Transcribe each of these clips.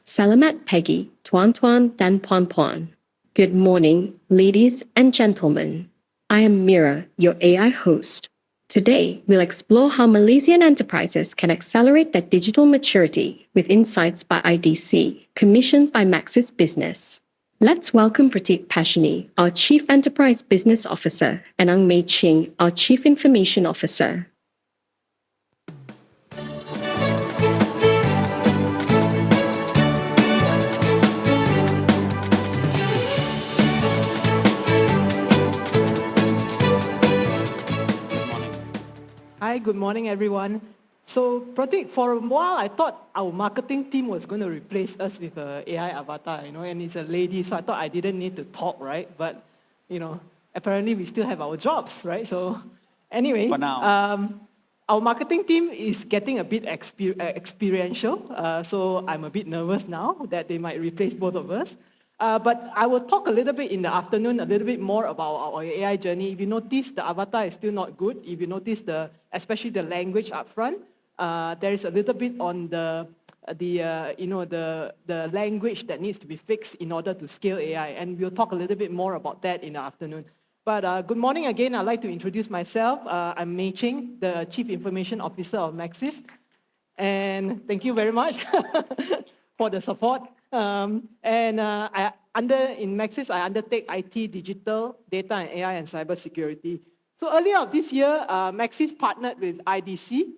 Salamat Peggy, Tuan Tuan Dan Pon Pon. Good morning, ladies and gentlemen. I am Mira, your AI host. Today, we'll explore how Malaysian enterprises can accelerate their digital maturity with insights by IDC, commissioned by Maxis Business. Let's welcome Pratik Pashini, our Chief Enterprise Business Officer, and Ang Mei Ching, our Chief Information Officer. Hi, good morning, everyone. So, Pratik, for a while, I thought our marketing team was going to replace us with an AI avatar, and it's a lady, so I thought I didn't need to talk, right? But, apparently we still have our jobs, right? So, anyway, For now. Our marketing team is getting a bit experiential, so I'm a bit nervous now that they might replace both of us. But I will talk a little bit in the afternoon, a little bit more about our AI journey. If you notice, the avatar is still not good. If you notice, especially the language up front, there is a little bit on the language that needs to be fixed in order to scale AI. And we'll talk a little bit more about that in the afternoon. But good morning again. I'd like to introduce myself. I'm Mei Ching, the Chief Information Officer of Maxis. And thank you very much for the support. In Maxis, I undertake IT, digital, data and AI, and cybersecurity. So earlier this year, Maxis partnered with IDC,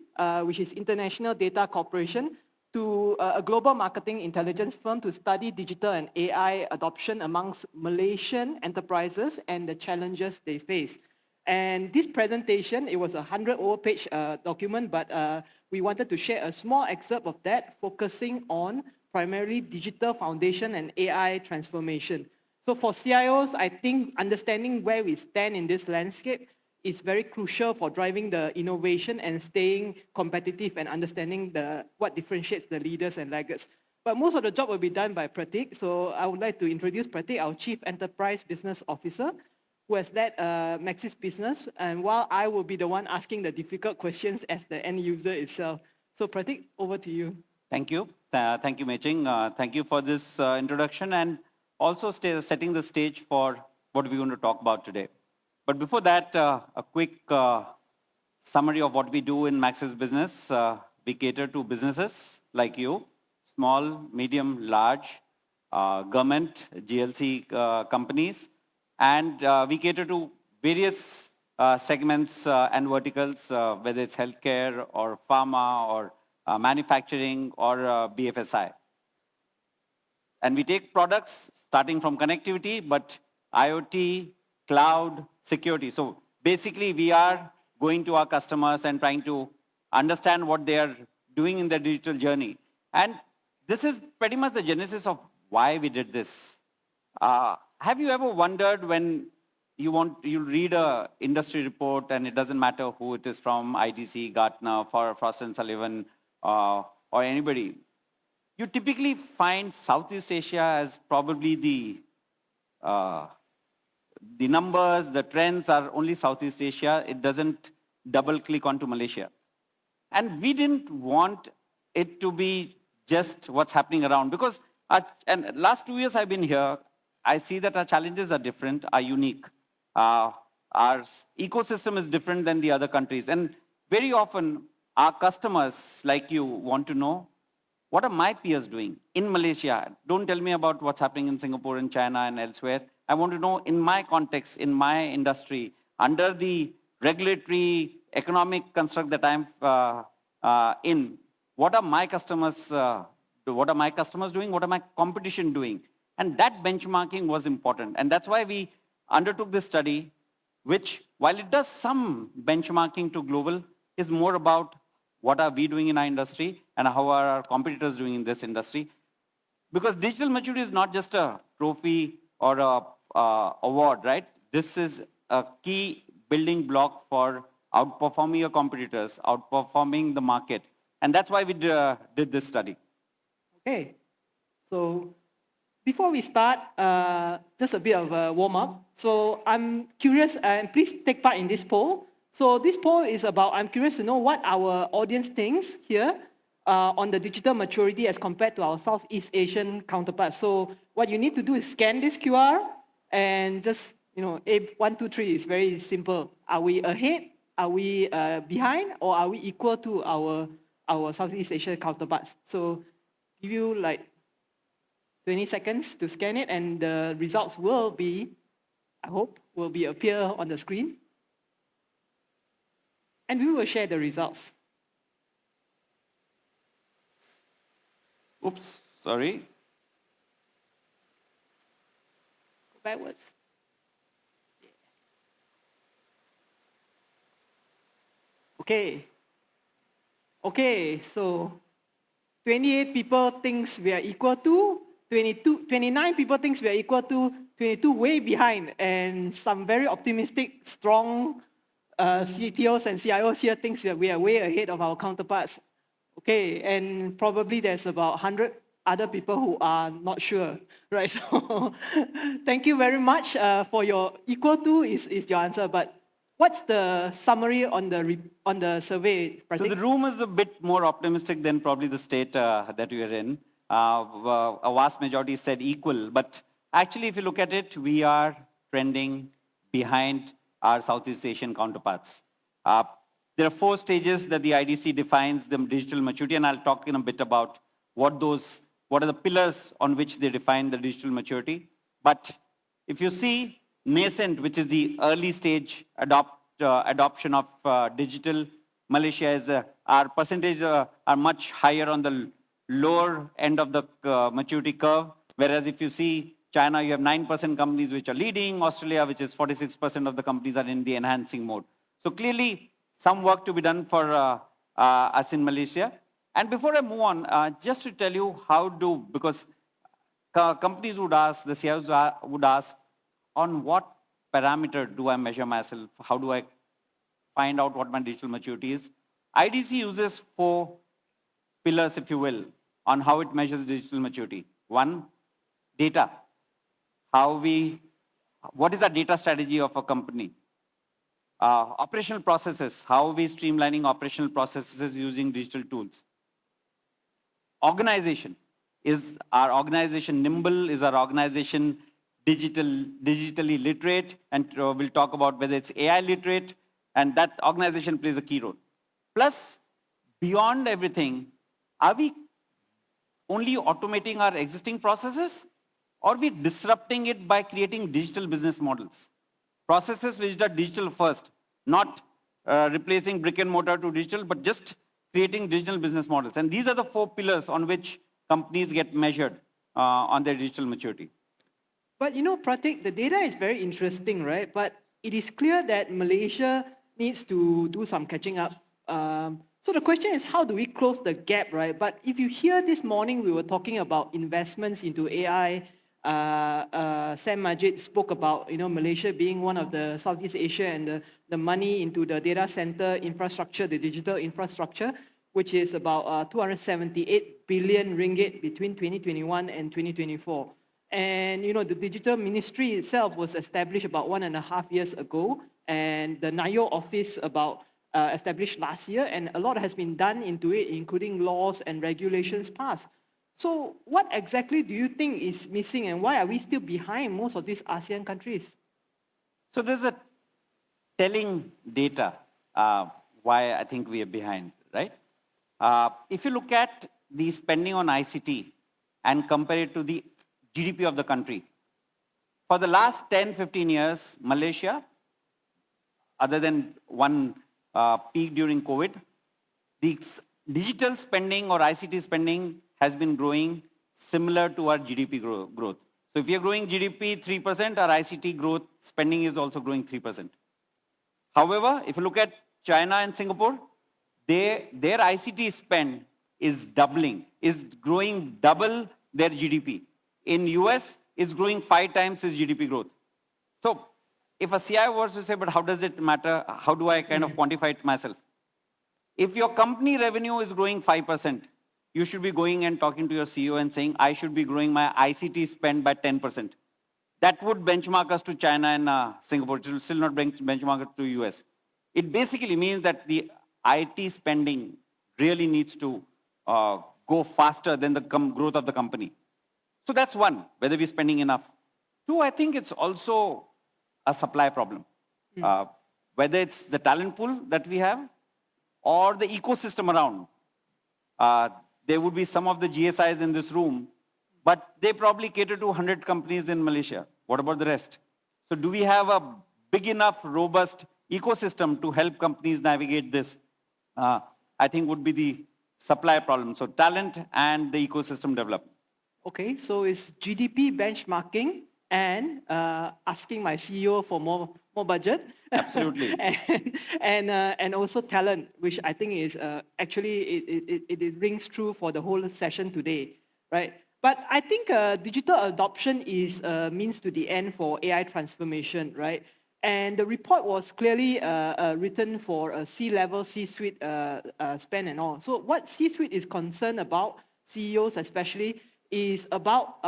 which is International Data Corporation, to a global marketing intelligence firm to study digital and AI adoption amongst Malaysian enterprises and the challenges they face. And this presentation, it was a 100-over-page document, but we wanted to share a small excerpt of that, focusing on primarily digital foundation and AI transformation. So for CIOs, I think understanding where we stand in this landscape is very crucial for driving the innovation and staying competitive and understanding what differentiates the leaders and laggards. But most of the job will be done by Pratik. So I would like to introduce Pratik, our Chief Enterprise Business Officer, who has led Maxis Business. And while I will be the one asking the difficult questions as the end user itself. So Pratik, over to you. Thank you. Thank you, Mei Ching. Thank you for this introduction and also setting the stage for what we're going to talk about today. But before that, a quick summary of what we do in Maxis Business. We cater to businesses like you, small, medium, large, government, GLC companies. And we cater to various segments and verticals, whether it's healthcare or pharma or manufacturing or BFSI. And we take products starting from connectivity, but IoT, cloud, security. So basically, we are going to our customers and trying to understand what they are doing in their digital journey. And this is pretty much the genesis of why we did this. Have you ever wondered when you read an industry report and it doesn't matter who it is from, IDC, Gartner, Frost & Sullivan, or anybody, you typically find Southeast Asia as probably the numbers, the trends are only Southeast Asia. It doesn't double click onto Malaysia. And we didn't want it to be just what's happening around because and last 2 years I've been here, I see that our challenges are different, are unique. Our ecosystem is different than the other countries. And very often, our customers like you want to know, what are my peers doing in Malaysia? Don't tell me about what's happening in Singapore and China and elsewhere. I want to know in my context, in my industry, under the regulatory economic construct that I'm in, what are my customers doing? What are my competition doing? And that benchmarking was important. And that's why we undertook this study, which, while it does some benchmarking to global, is more about what are we doing in our industry and how are our competitors doing in this industry. Because digital maturity is not just a trophy or a award, right? This is a key building block for outperforming your competitors, outperforming the market. And that's why we did this study. Okay, so before we start, just a bit of a warm-up. So I'm curious, and please take part in this poll. So this poll is about, I'm curious to know what our audience thinks here on the digital maturity as compared to our Southeast Asian counterparts. So what you need to do is scan this QR and just, one, two, three is very simple. Are we ahead? Are we behind? Or are we equal to our Southeast Asian counterparts? So give you like 20 seconds to scan it, and the results will be, I hope, will be appear on the screen. And we will share the results. Oops, sorry. Go backwards. Yeah. Okay, so 28 people thinks we are equal to, 29 people thinks we are equal to, 22 way behind, and some very optimistic, strong CTOs and CIOs here thinks that we are way ahead of our counterparts. Okay, and probably there's about 100 other people who are not sure, right? So thank you very much for your equal to is your answer, but what's the summary on the survey, Pratik? So the room is a bit more optimistic than probably the state that we are in. A vast majority said equal, but actually if you look at it, we are trending behind our Southeast Asian counterparts. There are 4 stages that the IDC defines the digital maturity, and I'll talk in a bit about what are the pillars on which they define the digital maturity. But if you see nascent, which is the early stage adoption of digital, Malaysia is, our percentages are much higher on the lower end of the maturity curve. Whereas if you see China, you have 9% companies which are leading. Australia, which is 46% of the companies are in the enhancing mode. So clearly, some work to be done for us in Malaysia. And before I move on, just to tell you because companies would ask, the CIOs would ask, on what parameter do I measure myself? How do I find out what my digital maturity is? IDC uses 4 pillars, if you will, on how it measures digital maturity. 1, data. What is the data strategy of a company? Operational processes, how are we streamlining operational processes using digital tools? Organization, is our organization nimble? Is our organization digitally literate? And we'll talk about whether it's AI literate, and that organization plays a key role. Plus, beyond everything, are we only automating our existing processes, or are we disrupting it by creating digital business models? Processes which are digital first, not replacing brick and mortar to digital, but just creating digital business models. And these are the 4 pillars on which companies get measured on their digital maturity. But Pratik, the data is very interesting, right? But it is clear that Malaysia needs to do some catching up. So the question is, how do we close the gap, right? But if you hear this morning, we were talking about investments into AI. Sam Majid spoke about Malaysia being one of the Southeast Asia and the money into the data center infrastructure, the digital infrastructure, which is about 278 billion ringgit between 2021 and 2024. And the digital ministry itself was established about 1.5 years ago, and the NIO office established last year, and a lot has been done into it, including laws and regulations passed. So what exactly do you think is missing, and why are we still behind most of these ASEAN countries? So there's a telling data why I think we are behind, right? If you look at the spending on ICT and compare it to the GDP of the country, for the last 10, 15 years, Malaysia, other than one peak during COVID, the digital spending or ICT spending has been growing similar to our GDP growth. So if you're growing GDP 3%, our ICT growth spending is also growing 3%. However, if you look at China and Singapore, their ICT spend is growing double their GDP. In US, it's growing 5 times its GDP growth. So if a CIO was to say, but how does it matter? How do I kind of quantify it myself? If your company revenue is growing 5%, you should be going and talking to your CEO and saying, I should be growing my ICT spend by 10%. That would benchmark us to China and Singapore. It will still not benchmark us to US. It basically means that the IT spending really needs to go faster than the growth of the company. So that's one, whether we're spending enough. Two, I think it's also a supply problem. Whether it's the talent pool that we have or the ecosystem around. There would be some of the GSIs in this room, but they probably cater to 100 companies in Malaysia. What about the rest? So do we have a big enough, robust ecosystem to help companies navigate this? I think would be the supply problem. So talent and the ecosystem development. Okay, so it's GDP benchmarking and asking my CEO for more budget. Absolutely. and also talent, which I think is actually it rings true for the whole session today, right? But I think digital adoption is a means to the end for AI transformation, right? And the report was clearly written for a C-level, C-suite span and all. So what C-suite is concerned about, CEOs especially, is about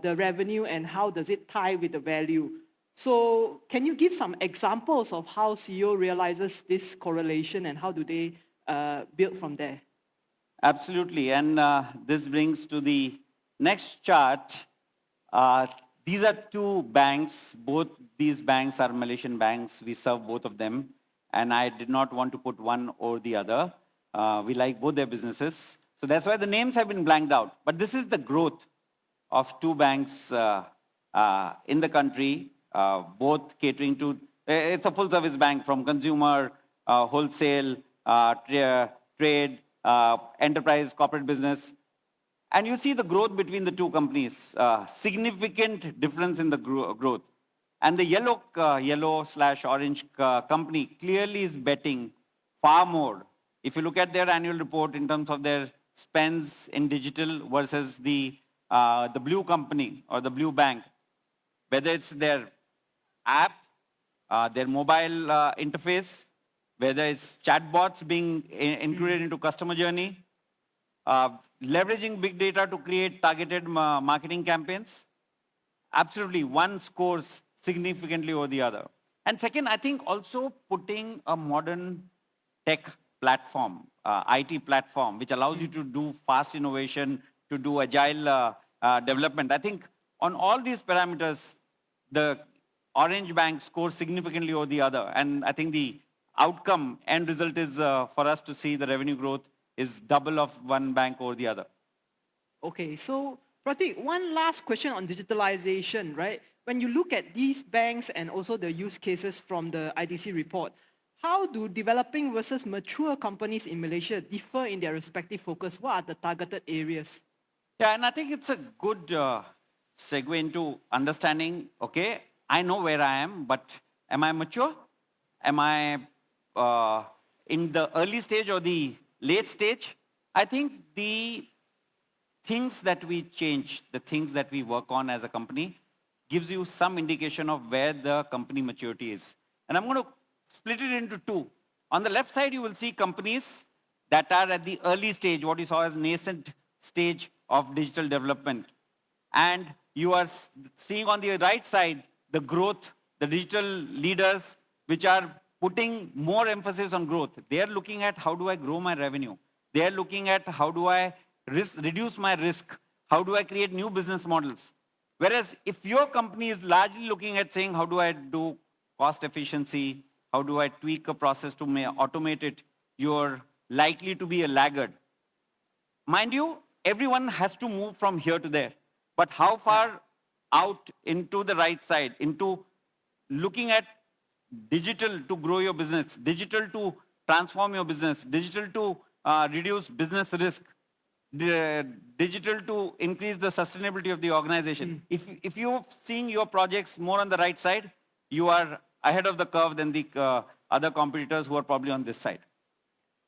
the revenue and how does it tie with the value. So can you give some examples of how CEO realizes this correlation and how do they build from there? Absolutely. And this brings to the next chart. These are two banks. Both these banks are Malaysian banks. We serve both of them. And I did not want to put one or the other. We like both their businesses. So that's why the names have been blanked out. But this is the growth of two banks in the country, both catering to, it's a full service bank from consumer, wholesale, trade, enterprise, corporate business. And you see the growth between the two companies, significant difference in the growth. And the yellow/orange company clearly is betting far more. If you look at their annual report in terms of their spends in digital versus the blue company or the blue bank, whether it's their app, their mobile interface, whether it's chatbots being included into customer journey, leveraging big data to create targeted marketing campaigns. Absolutely, one scores significantly over the other. And second, I think also putting a modern tech platform, IT platform, which allows you to do fast innovation, to do agile development. I think on all these parameters, the Orange Bank scores significantly over the other. And I think the outcome, end result is for us to see the revenue growth is double of one bank over the other. Okay, so Pratik, one last question on digitalization, right? When you look at these banks and also the use cases from the IDC report, how do developing versus mature companies in Malaysia differ in their respective focus? What are the targeted areas? Yeah, and I think it's a good segue into understanding, okay, I know where I am, but am I mature? Am I in the early stage or the late stage? I think the things that we change, the things that we work on as a company, gives you some indication of where the company maturity is. And I'm going to split it into two. On the left side, you will see companies that are at the early stage, what you saw as nascent stage of digital development. And you are seeing on the right side, the growth, the digital leaders, which are putting more emphasis on growth. They are looking at how do I grow my revenue? They are looking at how do I reduce my risk? How do I create new business models? Whereas if your company is largely looking at saying, how do I do cost efficiency? How do I tweak a process to automate it? You're likely to be a laggard. Mind you, everyone has to move from here to there. But how far out into the right side, into looking at digital to grow your business, digital to transform your business, digital to reduce business risk, digital to increase the sustainability of the organization. If you're seeing your projects more on the right side, you are ahead of the curve than the other competitors who are probably on this side.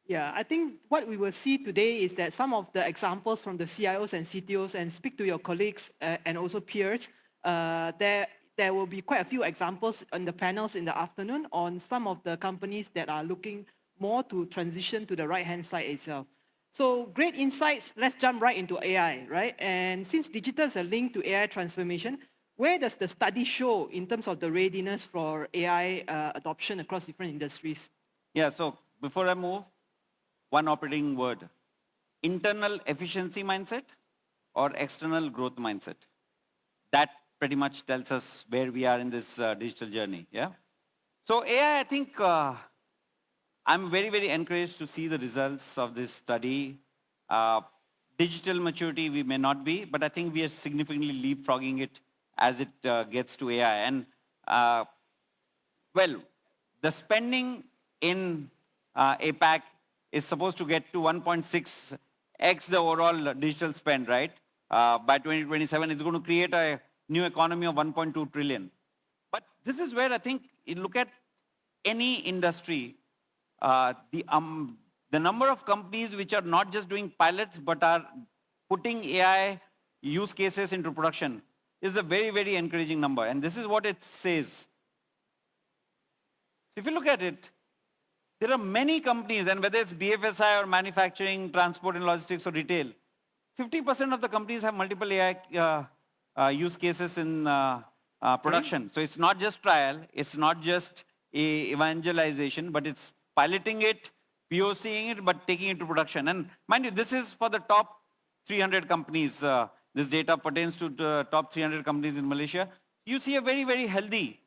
Yeah, I think what we will see today is that some of the examples from the CIOs and CTOs, and speak to your colleagues and also peers, there will be quite a few examples on the panels in the afternoon on some of the companies that are looking more to transition to the right-hand side itself. So great insights, let's jump right into AI, right? And since digital is a link to AI transformation, where does the study show in terms of the readiness for AI adoption across different industries? Yeah, so before I move, one operating word, internal efficiency mindset or external growth mindset. That pretty much tells us where we are in this digital journey, yeah? So AI, I think I'm very, very encouraged to see the results of this study. Uh, Digital maturity, we may not be, but I think we are significantly leapfrogging it as it gets to AI. And well, the spending in APAC is supposed to get to 1.6x the overall digital spend, right? By 2027, it's going to create a new economy of 1.2 trillion. But this is where I think you look at any industry, the number of companies which are not just doing pilots but are putting AI use cases into production is a very, very encouraging number. And this is what it says. So if you look at it, there are many companies, and whether it's BFSI or manufacturing, transport and logistics or retail, 50% of the companies have multiple AI use cases in production. So it's not just trial, it's not just evangelization, but it's piloting it, POCing it, but taking it to production. And mind you, this is for the top 300 companies. This data pertains to the top 300 companies in Malaysia. You see a very, very healthy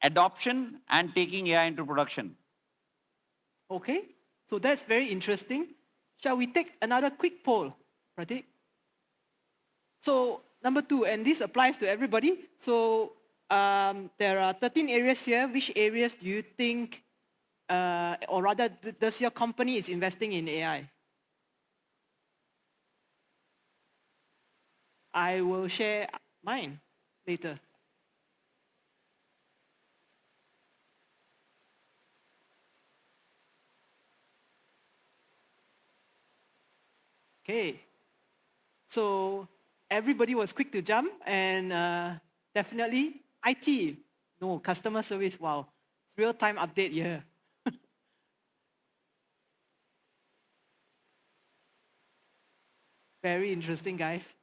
adoption and taking AI into production. Okay, so that's very interesting. Shall we take another quick poll, Pratik? So number 2, and this applies to everybody. So there are 13 areas here. Which areas do you think, or rather, does your company is investing in AI? I will share mine later. Okay, so everybody was quick to jump, and definitely IT, no, customer service, wow, real-time update here. Very interesting, guys.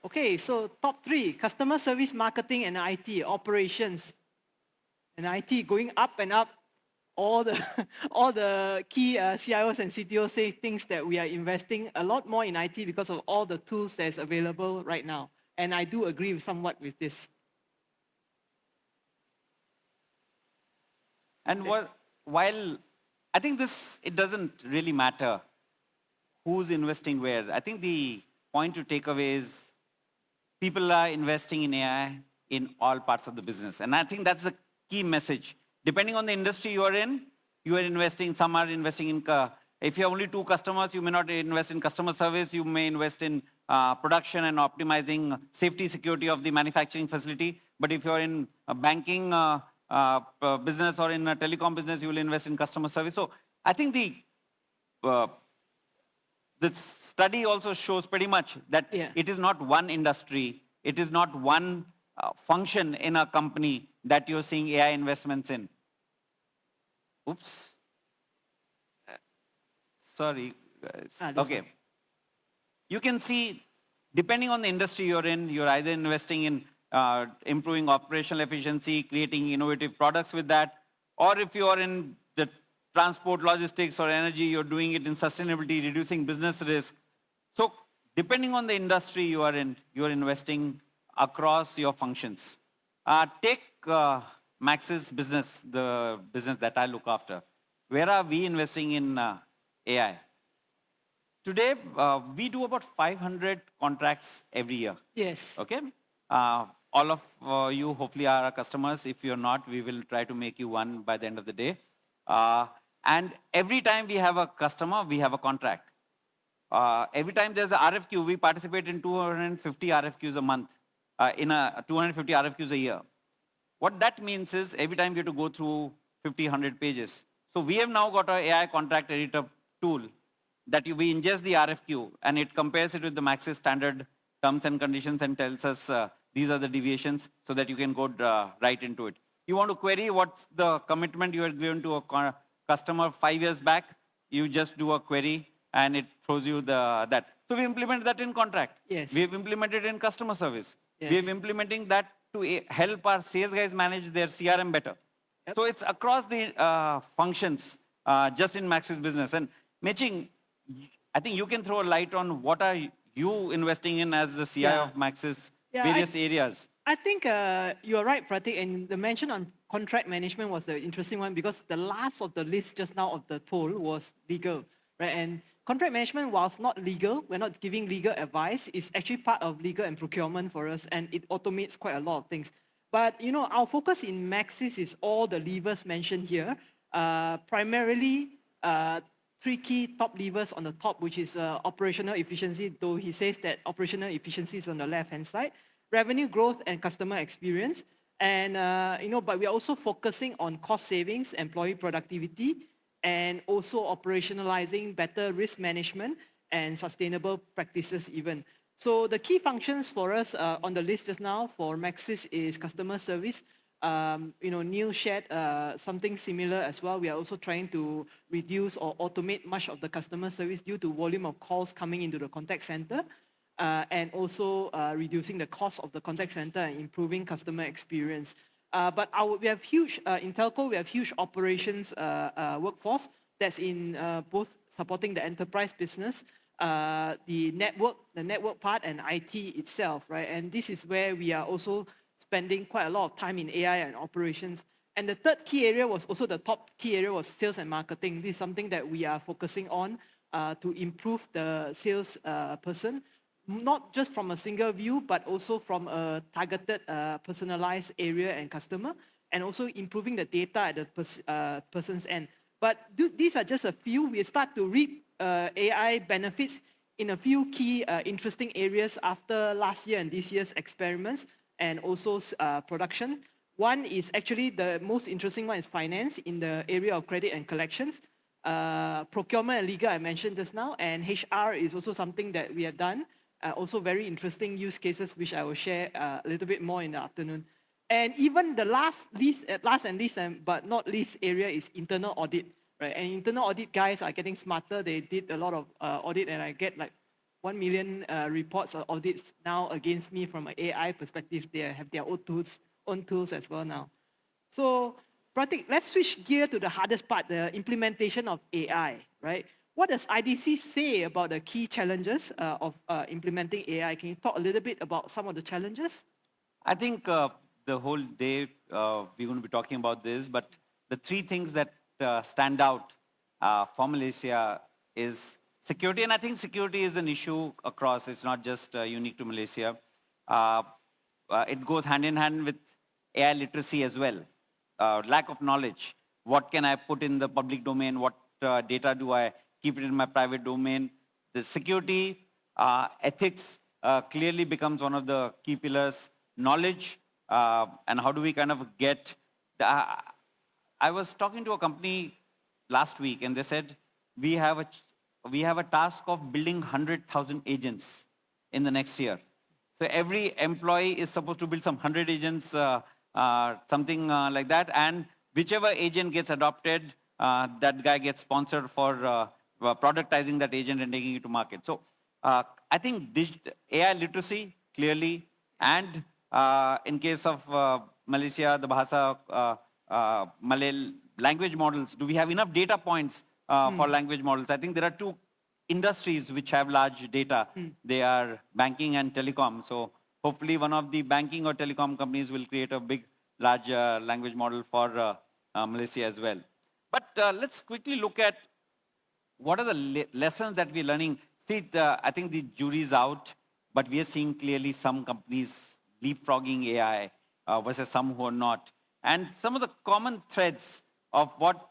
Okay, so top 3, customer service, marketing, and IT, operations. And IT going up and up. All the, all the key CIOs and CTOs say things that we are investing a lot more in IT because of all the tools that's available right now. And I do agree somewhat with this. And while I think this, it doesn't really matter who's investing where. I think the point to take away is people are investing in AI in all parts of the business. And I think that's the key message. Depending on the industry you are in, you are investing, some are investing in, if you have only 2 customers, you may not invest in customer service, you may invest in production and optimizing safety, security of the manufacturing facility. But if you're in a banking business or in a telecom business, you will invest in customer service. So I think the study also shows pretty much that it is not one industry, it is not one function in a company that you're seeing AI investments in. Oops. Sorry, guys. Okay. Fine. You can see, depending on the industry you're in, you're either investing in improving operational efficiency, creating innovative products with that, or if you are in the transport, logistics, or energy, you're doing it in sustainability, reducing business risk. So depending on the industry you are in, you're investing across your functions. Take Max's business, the business that I look after. Where are we investing in AI? Today, we do about 500 contracts every year. Yes. Okay? All of you hopefully are our customers. If you're not, we will try to make you one by the end of the day. And every time we have a customer, we have a contract. Every time there's a RFQ, we participate in 250 RFQs a month, in 250 RFQs a year. What that means is every time we have to go through 50, 100 pages. So we have now got our AI contract editor tool that we ingest the RFQ and it compares it with the Maxis standard terms and conditions and tells us these are the deviations so that you can go right into it. You want to query what's the commitment you had given to a customer 5 years back, you just do a query and it throws you that. So we implemented that in contract. Yes. We have implemented it in customer service. Yes. We have implementing that to help our sales guys manage their CRM better. So it's across the functions, just in Max's business. And Meching, I think you can throw a light on what are you investing in as the CI of Max's various areas. I think you're right, Pratik, and the mention on contract management was the interesting one because the last of the list just now of the poll was legal, right? And contract management, whilst not legal, we're not giving legal advice, is actually part of legal and procurement for us, and it automates quite a lot of things. But our focus in Maxis is all the levers mentioned here, primarily three key top levers on the top, which is operational efficiency, though he says that operational efficiency is on the left-hand side, revenue growth and customer experience. And, but we are also focusing on cost savings, employee productivity, and also operationalizing better risk management and sustainable practices even. So the key functions for us on the list just now for Maxis is customer service. Neil shared something similar as well. We are also trying to reduce or automate much of the customer service due to volume of calls coming into the contact center, and also reducing the cost of the contact center and improving customer experience. But we have huge, in telco, we have huge operations workforce that's in both supporting the enterprise business, the network part, and IT itself, right? And this is where we are also spending quite a lot of time in AI and operations. And the third key area was also the top key area was sales and marketing. This is something that we are focusing on to improve the sales person, not just from a single view, but also from a targeted, personalized area and customer, and also improving the data at the person's end. But these are just a few. We start to reap AI benefits in a few key interesting areas after last year and this year's experiments, and also production. One is actually the most interesting one is finance in the area of credit and collections. Procurement and legal I mentioned just now, and HR is also something that we have done. Also very interesting use cases, which I will share a little bit more in the afternoon. And even the last and least, but not least area is internal audit, right? And internal audit guys are getting smarter. They did a lot of audit, and I get like 1 million reports or audits now against me from an AI perspective. They have their own tools as well now. So, Pratik, let's switch gear to the hardest part, the implementation of AI, right? What does IDC say about the key challenges of implementing AI? Can you talk a little bit about some of the challenges? I think the whole day we're going to be talking about this, but the three things that stand out for Malaysia is security, and I think security is an issue across. It's not just unique to Malaysia. It goes hand in hand with AI literacy as well. Lack of knowledge. What can I put in the public domain? What data do I keep it in my private domain? The security, ethics clearly becomes one of the key pillars. Knowledge, and how do we kind of get... I was talking to a company last week, and they said, we have a task of building 100,000 agents in the next year. So every employee is supposed to build some 100 agents, something like that, and whichever agent gets adopted, that guy gets sponsored for productizing that agent and taking it to market. So I think AI literacy, clearly, and in case of Malaysia, the Bahasa Malay language models, do we have enough data points for language models? I think there are two industries which have large data. They are banking and telecom. So hopefully one of the banking or telecom companies will create a big, large language model for Malaysia as well. But let's quickly look at what are the lessons that we're learning. See, I think the jury's out, but we are seeing clearly some companies leapfrogging AI versus some who are not. And some of the common threads of what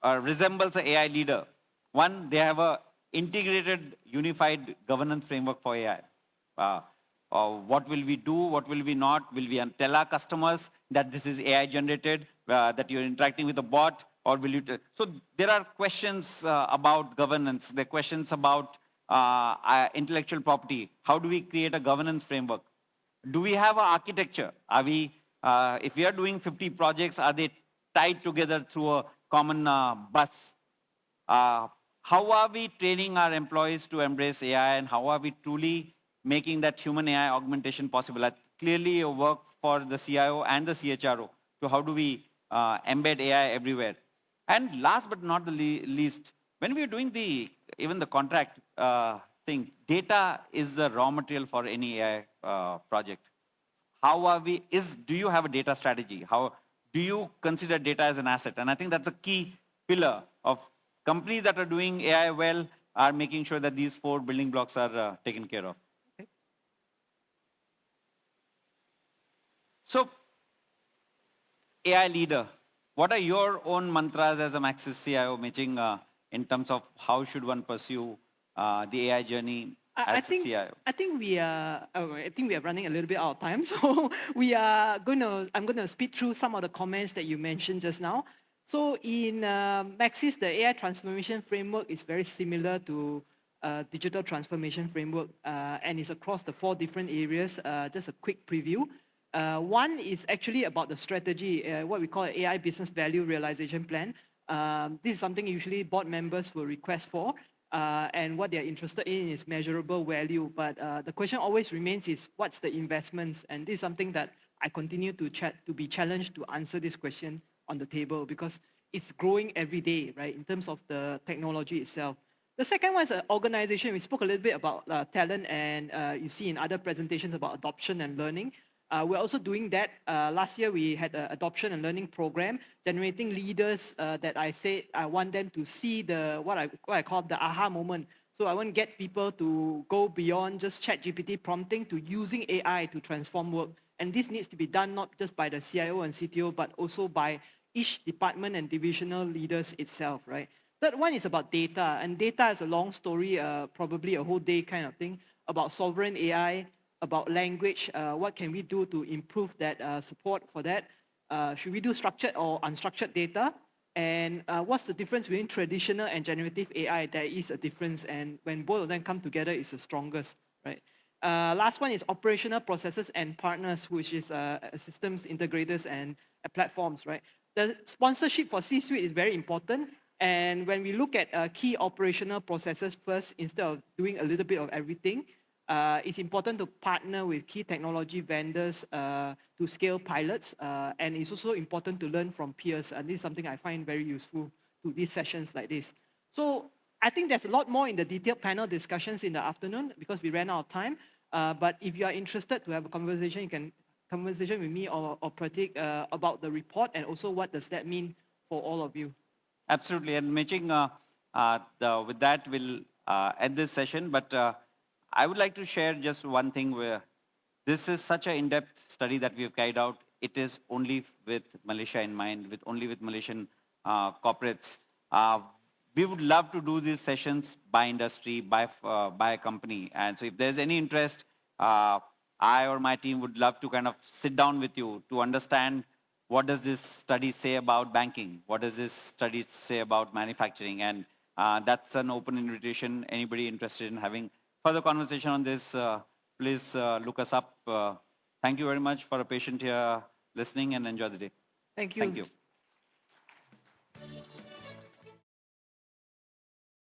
resembles an AI leader. One, they have an integrated, unified governance framework for AI. What will we do? What will we not? Will we tell our customers that this is AI generated, that you're interacting with a bot, or will you... So there are questions about governance. There are questions about intellectual property. How do we create a governance framework? Do we have an architecture? Are we, if we are doing 50 projects, are they tied together through a common bus? How are we training our employees to embrace AI, and how are we truly making that human AI augmentation possible? clearly a work for the CIO and the CHRO to how do we embed AI everywhere. And last but not the least, when we are doing even the contract thing, data is the raw material for any AI project. How are we, do you have a data strategy? How do you consider data as an asset? And I think that's a key pillar of companies that are doing AI well are making sure that these 4 building blocks are taken care of. So, AI leader, what are your own mantras as a Maxis CIO, Meching, in terms of how should one pursue the AI journey as a CIO? I think we are running a little bit out of time. So I'm going to speed through some of the comments that you mentioned just now. So in Maxis, the AI transformation framework is very similar to digital transformation framework, and it's across the 4 different areas. Just a quick preview. One is actually about the strategy, what we call an AI business value realization plan. This is something usually board members will request for, and what they're interested in is measurable value. But the question always remains is, what's the investments? And this is something that I continue to be challenged to answer this question on the table, because it's growing every day, right, in terms of the technology itself. The second one is an organization. We spoke a little bit about talent, and you see in other presentations about adoption and learning. We're also doing that. Last year, we had an adoption and learning program, generating leaders that I said I want them to see what I call the aha moment. So I want to get people to go beyond just ChatGPT prompting to using AI to transform work. And this needs to be done not just by the CIO and CTO, but also by each department and divisional leaders itself, right? Third one is about data. And data is a long story, probably a whole day kind of thing, about sovereign AI, about language. What can we do to improve that support for that? Should we do structured or unstructured data? And what's the difference between traditional and generative AI? There is a difference, and when both of them come together, it's the strongest, right? Last one is operational processes and partners, which is systems integrators and platforms, right? The sponsorship for C-suite is very important. And when we look at key operational processes first, instead of doing a little bit of everything, it's important to partner with key technology vendors to scale pilots. And it's also important to learn from peers. And this is something I find very useful to these sessions like this. So I think there's a lot more in the detailed panel discussions in the afternoon because we ran out of time. But if you are interested to have a conversation, you can conversation with me or Pratik about the report, and also what does that mean for all of you. Absolutely. And Meching, with that, we'll end this session. But I would like to share just one thing where this is such an in-depth study that we've carried out. It is only with Malaysia in mind, only with Malaysian corporates. We would love to do these sessions by industry, by a company. And so if there's any interest, I or my team would love to kind of sit down with you to understand what does this study say about banking? What does this study say about manufacturing? And that's an open invitation. Anybody interested in having further conversation on this, please look us up. Thank you very much for a patient here listening, and enjoy the day. Thank you. Thank you.